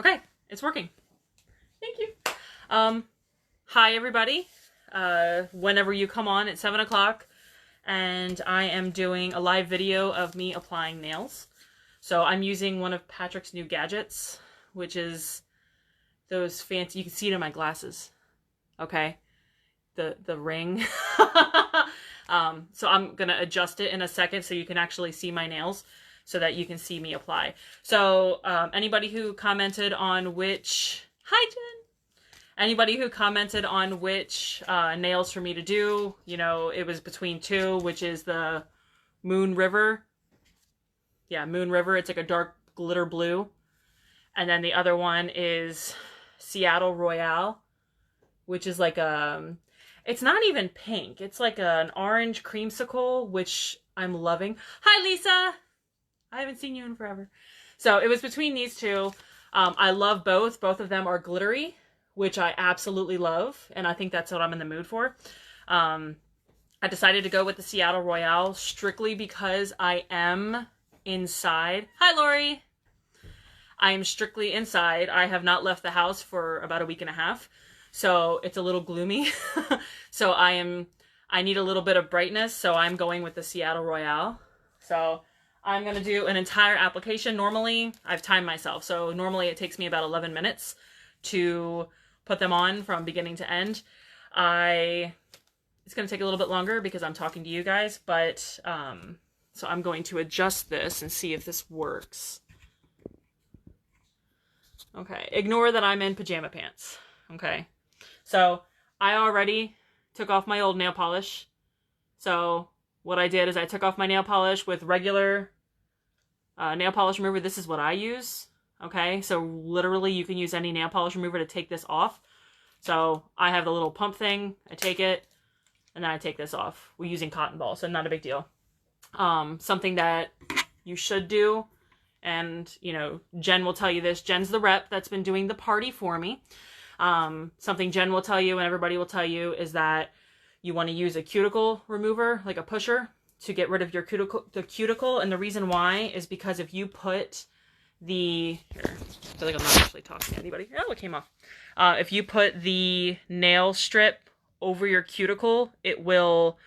Okay, it's working. Thank you. Hi everybody. Whenever you come on at 7 o'clock, and I am doing a live video of me applying nails. So I'm using one of Patrick's new gadgets, which is those fancy, you can see it in my glasses. Okay. The ring. So I'm gonna adjust it in a second so you can actually see my nails, so that you can see me apply. So anybody who commented on which, hi Jen! Anybody who commented on which nails for me to do, you know, it was between two, which is the Moon River. Yeah, Moon River. It's like a dark glitter blue. And then the other one is Seattle Royale, which is like a, it's not even pink. It's like an orange creamsicle, which I'm loving. Hi, Lisa. I haven't seen you in forever. So it was between these two. I love both. Both of them are glittery, which I absolutely love. And I think that's what I'm in the mood for. I decided to go with the Seattle Royale strictly because I am inside. Hi, Lori. I am strictly inside. I have not left the house for about a week and a half. So it's a little gloomy. So I need a little bit of brightness. So I'm going with the Seattle Royale. So I'm going to do an entire application. Normally, I've timed myself. So normally it takes me about 11 minutes to put them on from beginning to end. It's going to take a little bit longer because I'm talking to you guys. But, so I'm going to adjust this and see if this works. Okay. Ignore that I'm in pajama pants. Okay. So I already took off my old nail polish. So what I did is I took off my nail polish with regular nail polish remover. This is what I use. Okay, so literally you can use any nail polish remover to take this off. So I have the little pump thing. I take it, and then I take this off. We're using cotton ball, so not a big deal. Something that you should do, and, you know, Jen will tell you this. Jen's the rep that's been doing the party for me. Something Jen will tell you and everybody will tell you is that you want to use a cuticle remover, like a pusher, to get rid of your cuticle. And the reason why is because if you put the, here, I feel like I'm not actually talking to anybody. Oh, it came off. If you put the nail strip over your cuticle, it'll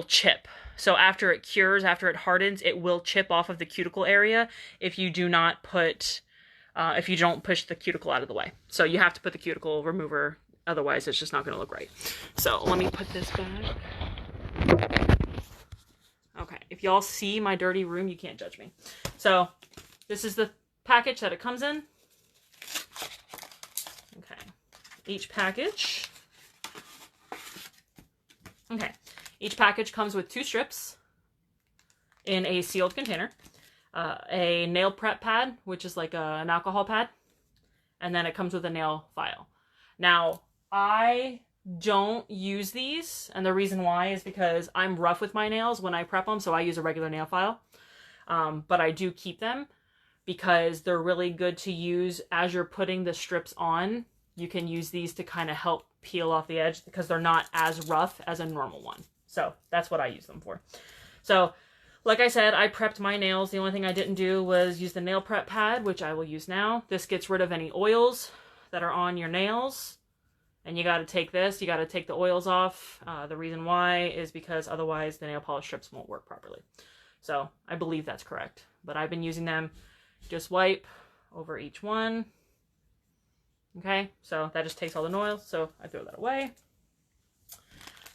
chip. So after it cures, after it hardens, it will chip off of the cuticle area if you do not put, if you don't push the cuticle out of the way. So you have to put the cuticle remover, otherwise it's just not going to look right. So let me put this back. Okay, if y'all see my dirty room, you can't judge me. So this is the package that it comes in. Okay, each package. Okay, each package comes with 2 strips in a sealed container. A nail prep pad, which is like an alcohol pad. And then it comes with a nail file. Now, I don't use these, and the reason why is because I'm rough with my nails when I prep them, so I use a regular nail file. But I do keep them because they're really good to use as you're putting the strips on. You can use these to kind of help peel off the edge because they're not as rough as a normal one. So that's what I use them for. So like I said, I prepped my nails. The only thing I didn't do was use the nail prep pad, which I will use now. This gets rid of any oils that are on your nails. And you got to take this, you got to take the oils off. The reason why is because otherwise the nail polish strips won't work properly. So I believe that's correct. But I've been using them. Just wipe over each one. Okay, so that just takes all the oils, so I throw that away.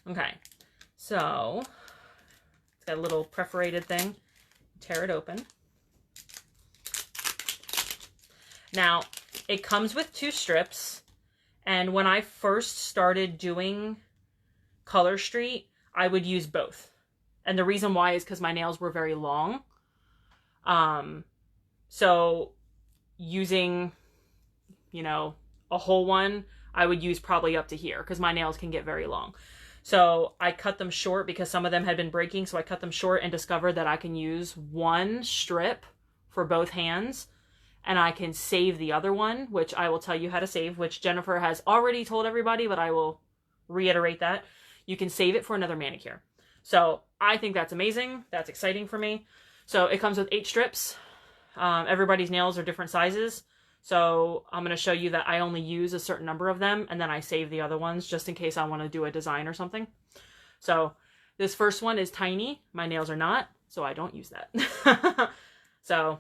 Okay, so it's got a little perforated thing. Tear it open. Now, it comes with 2 strips. And when I first started doing Color Street, I would use both. And the reason why is because my nails were very long. So using, you know, a whole one, I would use probably up to here because my nails can get very long. So I cut them short because some of them had been breaking. So I cut them short and discovered that I can use 1 strip for both hands. And I can save the other one, which I will tell you how to save, which Jennifer has already told everybody, but I will reiterate that. You can save it for another manicure. So I think that's amazing. That's exciting for me. So it comes with 8 strips. Everybody's nails are different sizes. So I'm going to show you that I only use a certain number of them, and then I save the other ones just in case I want to do a design or something. So this first one is tiny. My nails are not, so I don't use that. So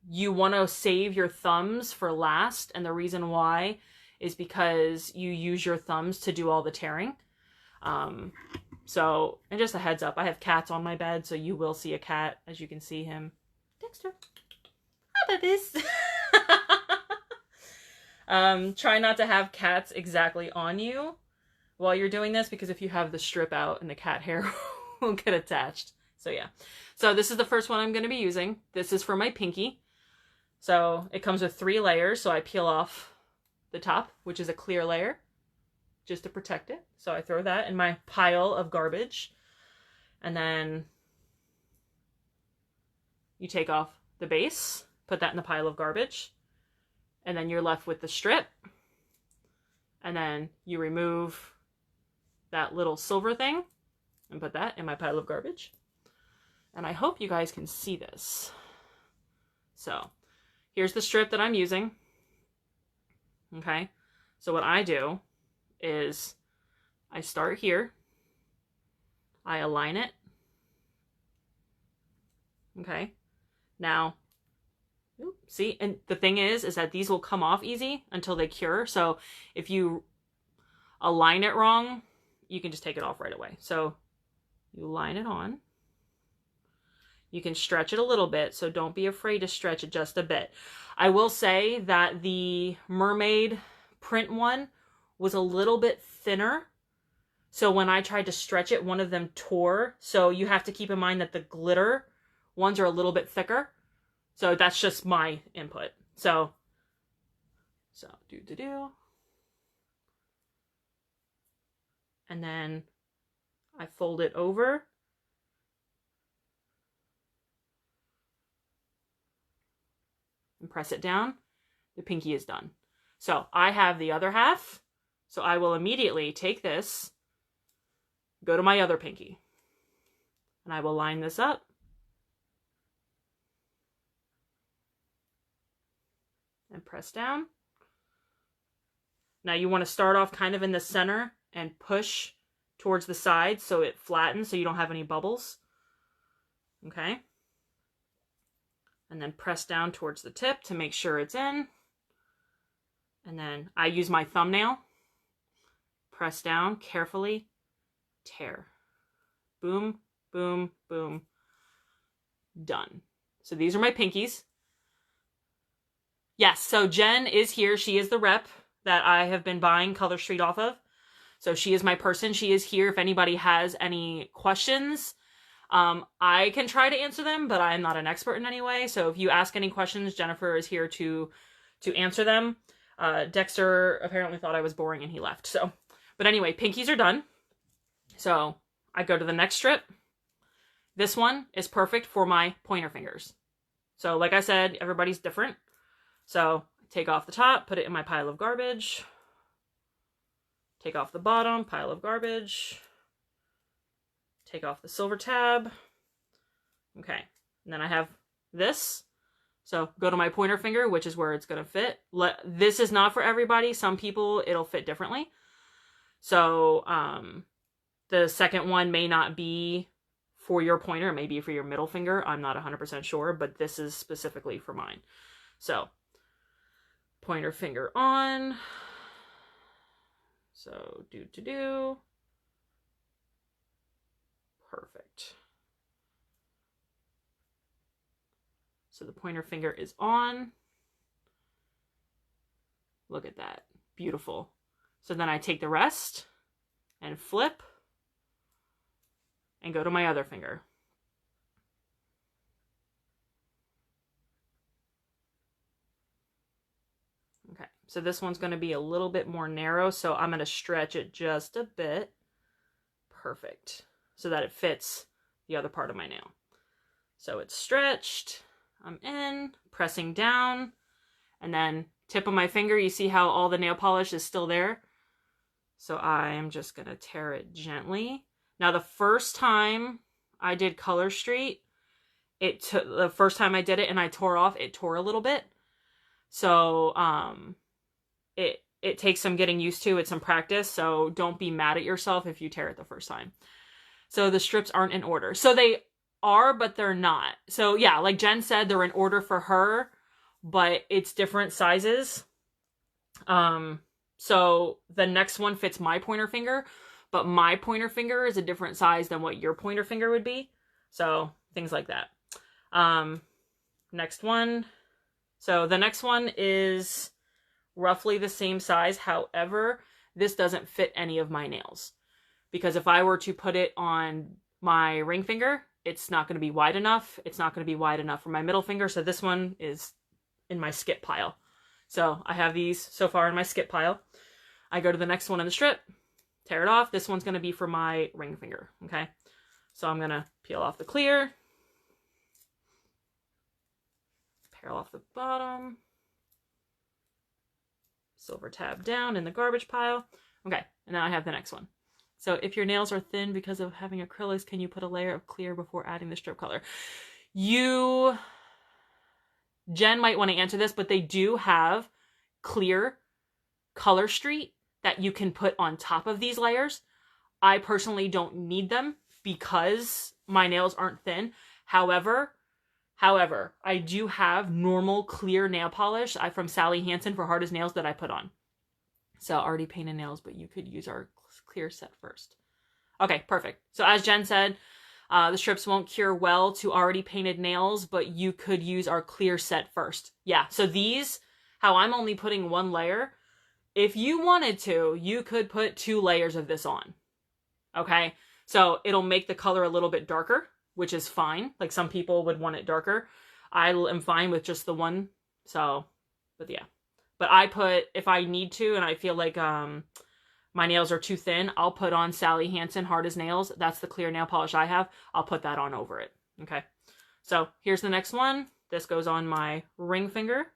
you want to save your thumbs for last, and the reason why is because you use your thumbs to do all the tearing. So, and just a heads up, I have cats on my bed, so you will see a cat, as you can see him. Dexter. How about this? Try not to have cats exactly on you while you're doing this, because if you have the strip out and the cat hair will get attached. So yeah. So this is the first one I'm going to be using. This is for my pinky. So it comes with 3 layers. So I peel off the top, which is a clear layer, just to protect it. So I throw that in my pile of garbage. And then you take off the base, put that in the pile of garbage. And then you're left with the strip. And then you remove that little silver thing and put that in my pile of garbage. And I hope you guys can see this. So here's the strip that I'm using. Okay. So what I do is I start here. I align it. Okay. Now, see, and the thing is that these will come off easy until they cure. So if you align it wrong, you can just take it off right away. So you line it on. You can stretch it a little bit, so don't be afraid to stretch it just a bit. I will say that the mermaid print one was a little bit thinner. So when I tried to stretch it, one of them tore. So you have to keep in mind that the glitter ones are a little bit thicker. So that's just my input. So do. And then I fold it over. And press it down. The pinky is done. So I have the other half. So I will immediately take this, go to my other pinky, and I will line this up. And press down. Now you want to start off kind of in the center and push towards the side so it flattens so you don't have any bubbles. Okay. And then press down towards the tip to make sure it's in. And then I use my thumbnail. Press down carefully. Tear. Boom, boom, boom. Done. So these are my pinkies. Yes, so Jen is here. She is the rep that I have been buying Color Street off of. So she is my person. She is here if anybody has any questions. I can try to answer them, but I'm not an expert in any way. So if you ask any questions, Jennifer is here to answer them. Dexter apparently thought I was boring and he left. So, but anyway, pinkies are done. So I go to the next strip. This one is perfect for my pointer fingers. So like I said, everybody's different. So take off the top, put it in my pile of garbage. Take off the bottom, pile of garbage. Take off the silver tab. Okay, and then I have this. So go to my pointer finger, which is where it's going to fit. This is not for everybody. Some people, it'll fit differently. So the second one may not be for your pointer, maybe for your middle finger. I'm not 100% sure, but this is specifically for mine. So pointer finger on. So do. Perfect. So the pointer finger is on. Look at that. Beautiful. So then I take the rest and flip and go to my other finger. Okay, so this one's going to be a little bit more narrow, so I'm going to stretch it just a bit. Perfect. So that it fits the other part of my nail. So it's stretched. I'm in, pressing down, and then tip of my finger, you see how all the nail polish is still there? So I'm just going to tear it gently. Now the first time I did Color Street, the first time I did it and I tore off, it tore a little bit. So, it takes some getting used to. It's some practice. So don't be mad at yourself if you tear it the first time. So the strips aren't in order. So they are, but they're not. So yeah, like Jen said, they're in order for her, but it's different sizes. So the next one fits my pointer finger, but my pointer finger is a different size than what your pointer finger would be. So things like that. Next one. So the next one is roughly the same size. However, this doesn't fit any of my nails, because if I were to put it on my ring finger, it's not going to be wide enough. It's not going to be wide enough for my middle finger. So this one is in my skip pile. So I have these so far in my skip pile. I go to the next one in the strip, tear it off. This one's going to be for my ring finger. Okay. So I'm going to peel off the clear, peel off the bottom, silver tab down in the garbage pile. Okay. And now I have the next one. So if your nails are thin because of having acrylics, can you put a layer of clear before adding the strip color? Jen might want to answer this, but they do have clear color street that you can put on top of these layers. I personally don't need them because my nails aren't thin. However, I do have normal clear nail polish from Sally Hansen for hard as nails that I put on. So already painted nails, but you could use our clear set first. Okay, perfect. So as Jen said, the strips won't cure well to already painted nails, but you could use our clear set first. Yeah, so these, how I'm only putting one layer, if you wanted to, you could put 2 layers of this on. Okay, so it'll make the color a little bit darker, which is fine. Like some people would want it darker. I am fine with just the one. So, but yeah. But I put, if I need to, and I feel like my nails are too thin, I'll put on Sally Hansen Hard as Nails. That's the clear nail polish I have. I'll put that on over it. Okay. So here's the next one. This goes on my ring finger.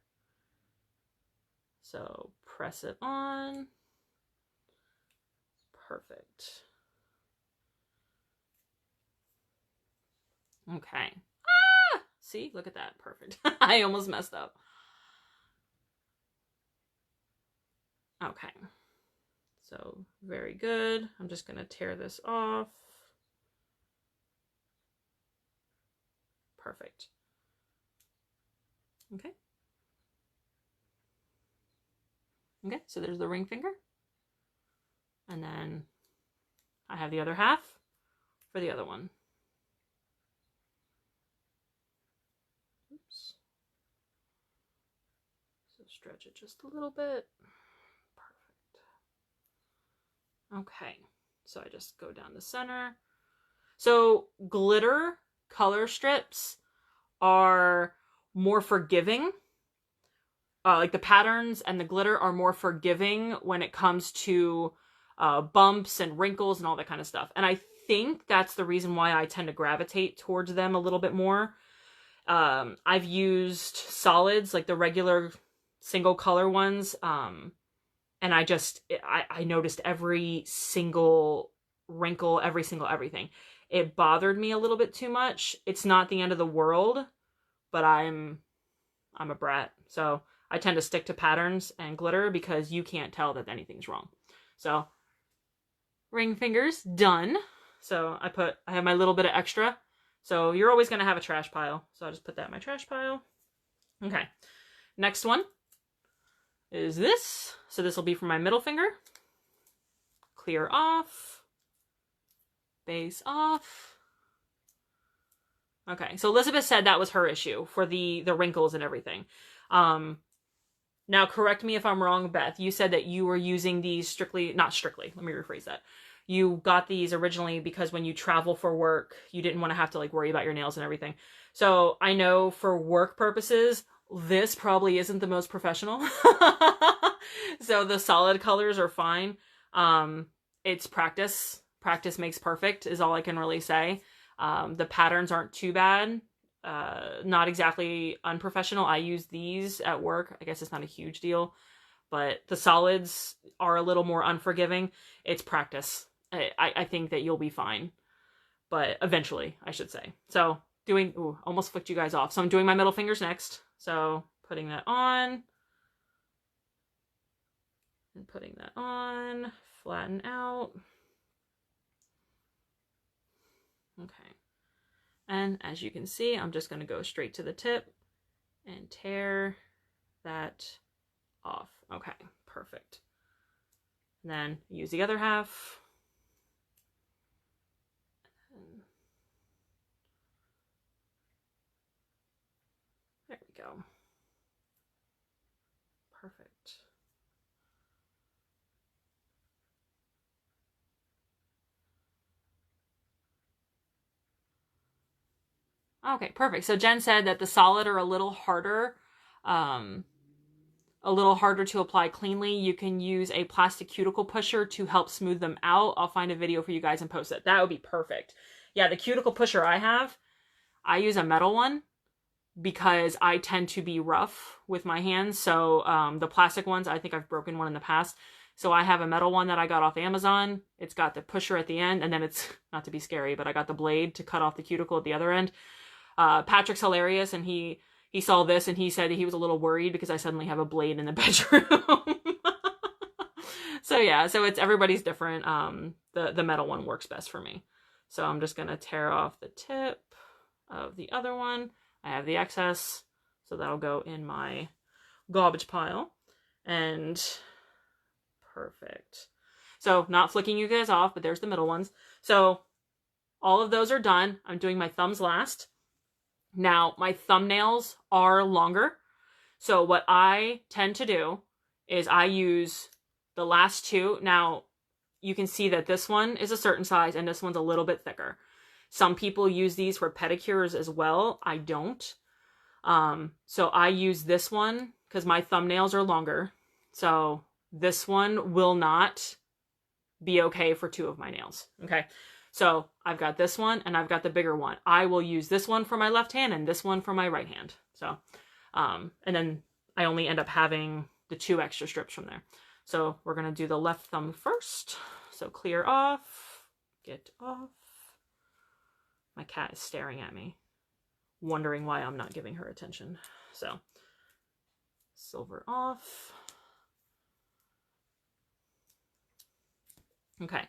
So press it on. Perfect. Okay. Ah! See? Look at that. Perfect. I almost messed up. Okay. So, very good. I'm just going to tear this off. Perfect. Okay. Okay, so there's the ring finger. And then I have the other half for the other one. Oops. So stretch it just a little bit. Okay, so I just go down the center. So glitter color strips are more forgiving. Like the patterns and the glitter are more forgiving when it comes to bumps and wrinkles and all that kind of stuff. And I think that's the reason why I tend to gravitate towards them a little bit more. I've used solids, like the regular single color ones, and I noticed every single wrinkle, every single everything. It bothered me a little bit too much. It's not the end of the world, but I'm a brat. So I tend to stick to patterns and glitter because you can't tell that anything's wrong. So ring fingers, done. So I have my little bit of extra. So you're always going to have a trash pile. So I'll just put that in my trash pile. Okay. Next one is this. So this will be for my middle finger. Clear off. Base off. Okay, so Elizabeth said that was her issue for the wrinkles and everything. Now correct me if I'm wrong, Beth. You said that you were using these not strictly, let me rephrase that. You got these originally because when you travel for work, you didn't want to have to like worry about your nails and everything. So I know for work purposes, this probably isn't the most professional. So the solid colors are fine. It's practice. Practice makes perfect is all I can really say. The patterns aren't too bad. Not exactly unprofessional. I use these at work. I guess it's not a huge deal, but the solids are a little more unforgiving. It's practice. I think that you'll be fine, but eventually I should say. So almost flicked you guys off. So I'm doing my middle fingers next. So putting that on, And putting that on, flatten out. Okay. And as you can see, I'm just going to go straight to the tip and tear that off. Okay, perfect. And then use the other half. There we go. Perfect. Okay, perfect. So Jen said that the solid are a little harder to apply cleanly. You can use a plastic cuticle pusher to help smooth them out. I'll find a video for you guys and post it. That would be perfect. Yeah, the cuticle pusher I use a metal one because I tend to be rough with my hands. So the plastic ones, I think I've broken one in the past. So I have a metal one that I got off Amazon. It's got the pusher at the end, and then it's, not to be scary, but I got the blade to cut off the cuticle at the other end. Patrick's hilarious, and he saw this and he said he was a little worried because I suddenly have a blade in the bedroom. So yeah, so it's everybody's different. The metal one works best for me. So I'm just gonna tear off the tip of the other one. I have the excess, so that'll go in my garbage pile. And perfect. So not flicking you guys off, but there's the middle ones. So all of those are done. I'm doing my thumbs last. Now, my thumbnails are longer. So what I tend to do is I use the last two. Now, you can see that this one is a certain size and this one's a little bit thicker. Some people use these for pedicures as well. I don't. So I use this one because my thumbnails are longer. So this one will not be okay for two of my nails. Okay. So I've got this one and I've got the bigger one. I will use this one for my left hand and this one for my right hand. So, and then I only end up having the 2 extra strips from there. So we're going to do the left thumb first. So clear off, get off. My cat is staring at me, wondering why I'm not giving her attention. So silver off. Okay.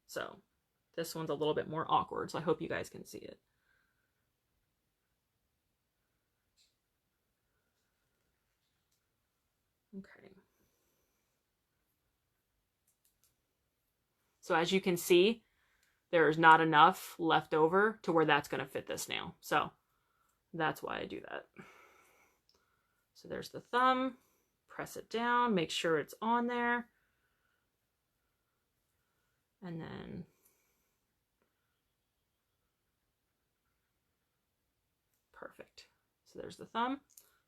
So this one's a little bit more awkward, so I hope you guys can see it. Okay. So as you can see, there's not enough left over to where that's going to fit this nail. So that's why I do that. So there's the thumb. Press it down. Make sure it's on there. And then perfect. So there's the thumb.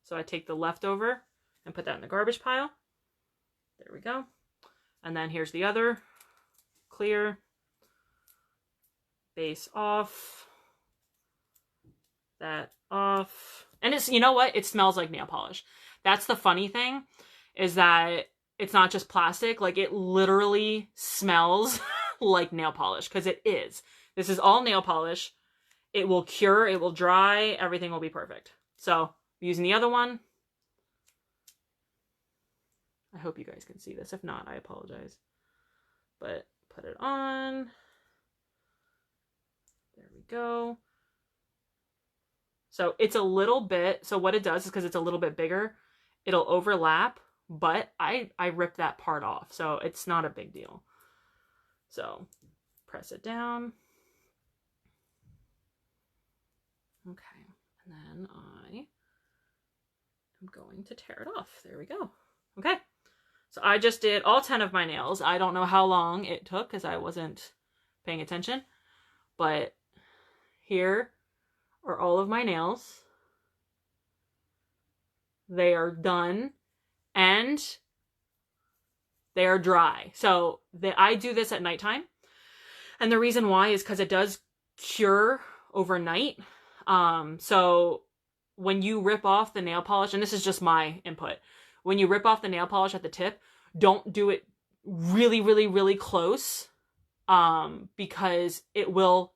So I take the leftover and put that in the garbage pile. There we go. And then here's the other. Clear. Base off. That off. And it's, you know what? It smells like nail polish. That's the funny thing, is that it's not just plastic. Like, it literally smells like nail polish, because it is. This is all nail polish. It will cure, it will dry, everything will be perfect. So, using the other one. I hope you guys can see this. If not, I apologize. But put it on. There we go. So it's a little bit, so what it does is, because it's a little bit bigger, it'll overlap, but I ripped that part off, so it's not a big deal. So press it down. Okay, and then I am going to tear it off. There we go. Okay, so I just did all 10 of my nails. I don't know how long it took because I wasn't paying attention, but here are all of my nails. They are done and they are dry. So I do this at nighttime. And the reason why is because it does cure overnight. So when you rip off the nail polish, and this is just my input, when you rip off the nail polish at the tip, don't do it really, really, really close, because it will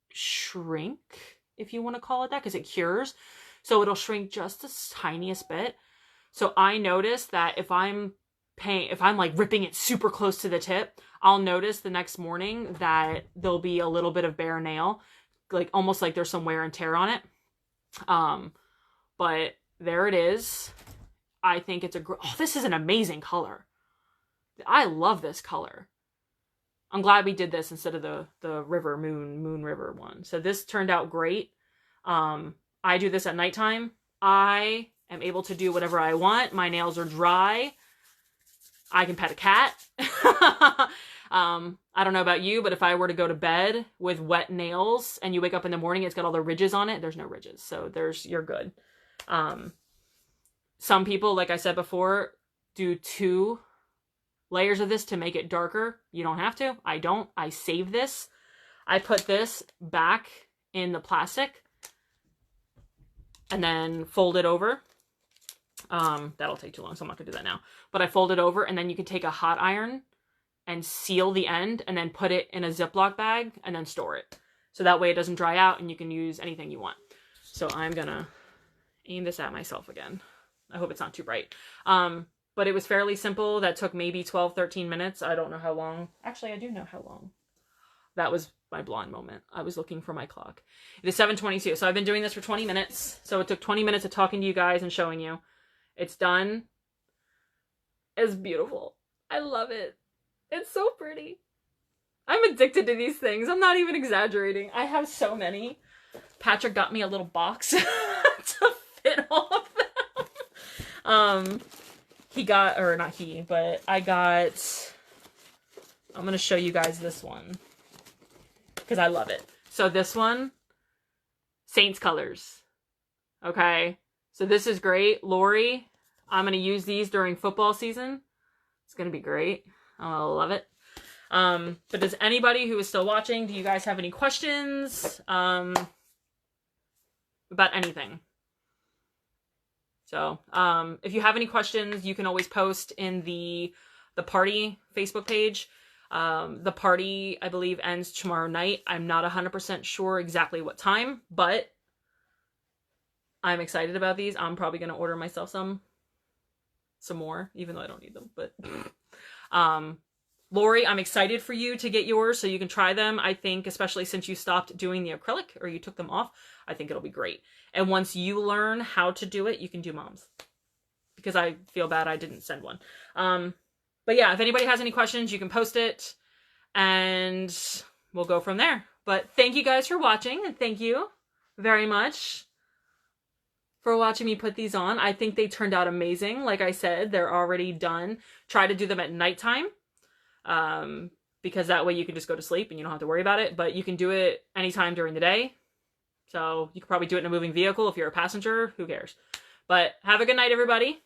shrink, if you want to call it that, because it cures. So it'll shrink just the tiniest bit. So I noticed that if I'm like ripping it super close to the tip, I'll notice the next morning that there'll be a little bit of bare nail, like almost like there's some wear and tear on it. But there it is. I think it's oh, this is an amazing color. I love this color. I'm glad we did this instead of the river moon river one. So this turned out great. I do this at nighttime. I am able to do whatever I want. My nails are dry. I can pet a cat. I don't know about you, but if I were to go to bed with wet nails and you wake up in the morning, it's got all the ridges on it. There's no ridges. So you're good. Some people, like I said before, do 2 layers of this to make it darker. You don't have to. I don't. I save this. I put this back in the plastic and then fold it over. That'll take too long, so I'm not gonna do that now. But I fold it over, and then you can take a hot iron and seal the end and then put it in a Ziploc bag and then store it. So that way it doesn't dry out and you can use anything you want. So I'm gonna aim this at myself again. I hope it's not too bright. But it was fairly simple. That took maybe 12, 13 minutes. I don't know how long. Actually, I do know how long. That was my blonde moment. I was looking for my clock. It is 7:22. So I've been doing this for 20 minutes. So it took 20 minutes of talking to you guys and showing you. It's done. It's beautiful. I love it. It's so pretty. I'm addicted to these things. I'm not even exaggerating. I have so many. Patrick got me a little box to fit all of them. He got, or not he, but I got, I'm going to show you guys this one because I love it. So this one, Saints colors. Okay. So this is great. Lori, I'm going to use these during football season. It's going to be great. I love it. But does anybody who is still watching, do you guys have any questions about anything? So if you have any questions, you can always post in the party Facebook page. The party, I believe, ends tomorrow night. I'm not 100% sure exactly what time, but I'm excited about these. I'm probably going to order myself some more, even though I don't need them. But Lori, I'm excited for you to get yours so you can try them. I think, especially since you stopped doing the acrylic or you took them off, I think it'll be great. And once you learn how to do it, you can do Mom's. Because I feel bad I didn't send one. But yeah, if anybody has any questions, you can post it and we'll go from there. But thank you guys for watching, and thank you very much for watching me put these on. I think they turned out amazing. Like I said, they're already done. Try to do them at nighttime. Because that way you can just go to sleep and you don't have to worry about it. But you can do it anytime during the day. So you could probably do it in a moving vehicle if you're a passenger. Who cares? But have a good night, everybody.